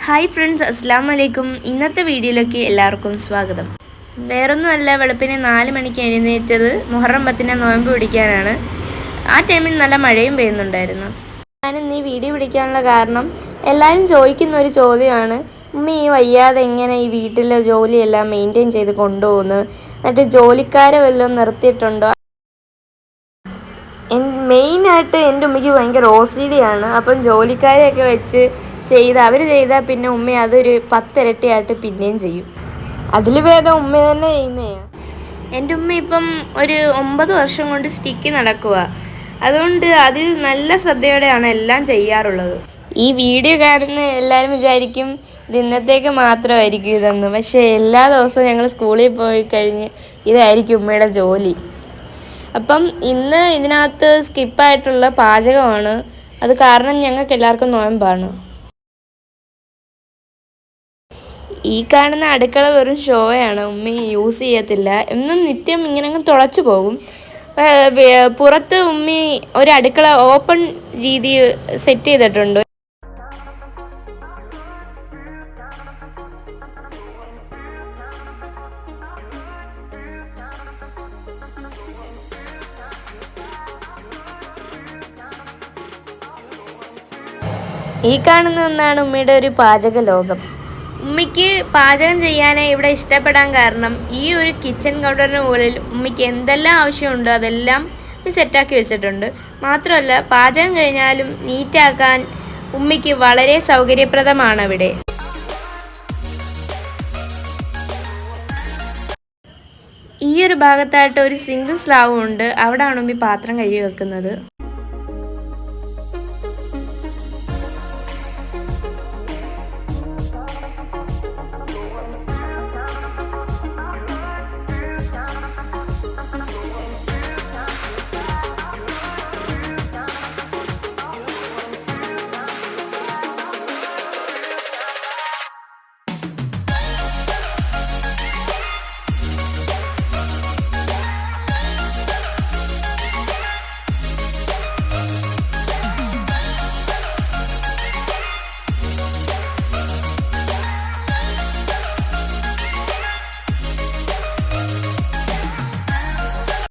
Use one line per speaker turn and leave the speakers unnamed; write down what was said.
Hi friends, അസ്സാം വലൈക്കും. ഇന്നത്തെ വീഡിയോയിലേക്ക് എല്ലാവർക്കും സ്വാഗതം. വേറൊന്നുമല്ല, വെളുപ്പിനെ 4 മണിക്ക് എഴുന്നേറ്റത് മുഹറം 10 നോയമ്പ് പിടിക്കാനാണ്. ആ ടൈമിൽ നല്ല മഴയും പെയ്യുന്നുണ്ടായിരുന്നു. ഞാനിന്ന് ഈ വീഡിയോ പിടിക്കാനുള്ള കാരണം, എല്ലാവരും ചോദിക്കുന്ന ഒരു ചോദ്യമാണ്, ഉമ്മ ഈ വയ്യാതെ എങ്ങനെ ഈ വീട്ടിലെ ജോലിയെല്ലാം മെയിൻറ്റെയിൻ ചെയ്ത് കൊണ്ടുപോകുന്നു, എന്നിട്ട് ജോലിക്കാരെ വല്ലതും നിർത്തിയിട്ടുണ്ടോ? മെയിനായിട്ട് എൻ്റെ ഉമ്മയ്ക്ക് ഭയങ്കര OCD ആണ്. അപ്പം ജോലിക്കാരെയൊക്കെ വെച്ച് അവർ ചെയ്താൽ പിന്നെ ഉമ്മ അതൊരു 10 ഇരട്ടിയായിട്ട് പിന്നെയും ചെയ്യും. അതിൽ ഭേദം ഉമ്മ തന്നെ ചെയ്യുന്നതാണ്. എൻ്റെ ഉമ്മ ഇപ്പം ഒരു 9 വർഷം കൊണ്ട് സ്റ്റിക്ക് നടക്കുക. അതുകൊണ്ട് അതിൽ നല്ല ശ്രദ്ധയോടെയാണ് എല്ലാം ചെയ്യാറുള്ളത്. ഈ വീഡിയോ കാണുന്ന എല്ലാവരും വിചാരിക്കും ഇത് ഇന്നത്തേക്ക് മാത്രമായിരിക്കും ഇതെന്ന്. പക്ഷേ എല്ലാ ദിവസവും ഞങ്ങൾ സ്കൂളിൽ പോയി കഴിഞ്ഞ് ഇതായിരിക്കും ഉമ്മയുടെ ജോലി. അപ്പം ഇന്ന് ഇതിനകത്ത് സ്കിപ്പായിട്ടുള്ള പാചകമാണ്. അത് കാരണം ഞങ്ങൾക്ക് എല്ലാവർക്കും നോയമ്പാണ്. ഈ കാണുന്ന അടുക്കള വെറും ഷോയാണ്. ഉമ്മ യൂസ് ചെയ്യത്തില്ല. എന്നും നിത്യം ഇങ്ങനെ അങ്ങ് തുളച്ചു പോകും. പുറത്ത് ഉമ്മി ഒരു അടുക്കള ഓപ്പൺ രീതി സെറ്റ് ചെയ്തിട്ടുണ്ട്. ഈ കാണുന്ന ഒന്നാണ് ഉമ്മയുടെ ഒരു പാചക ലോകം. ഉമ്മയ്ക്ക് പാചകം ചെയ്യാനേ ഇവിടെ ഇഷ്ടപ്പെടാൻ കാരണം, ഈ ഒരു കിച്ചൺ കൗണ്ടറിന് മുകളിൽ ഉമ്മയ്ക്ക് എന്തെല്ലാം ആവശ്യമുണ്ടോ അതെല്ലാം സെറ്റാക്കി വെച്ചിട്ടുണ്ട്. മാത്രമല്ല, പാചകം കഴിഞ്ഞാലും നീറ്റാക്കാൻ ഉമ്മയ്ക്ക് വളരെ സൗകര്യപ്രദമാണ് അവിടെ. ഈ ഒരു ഭാഗത്തായിട്ട് ഒരു സിംഗിൾ സ്ലാവും ഉണ്ട്. അവിടെയാണ് ഉമ്മി പാത്രം കഴുകി വെക്കുന്നത്.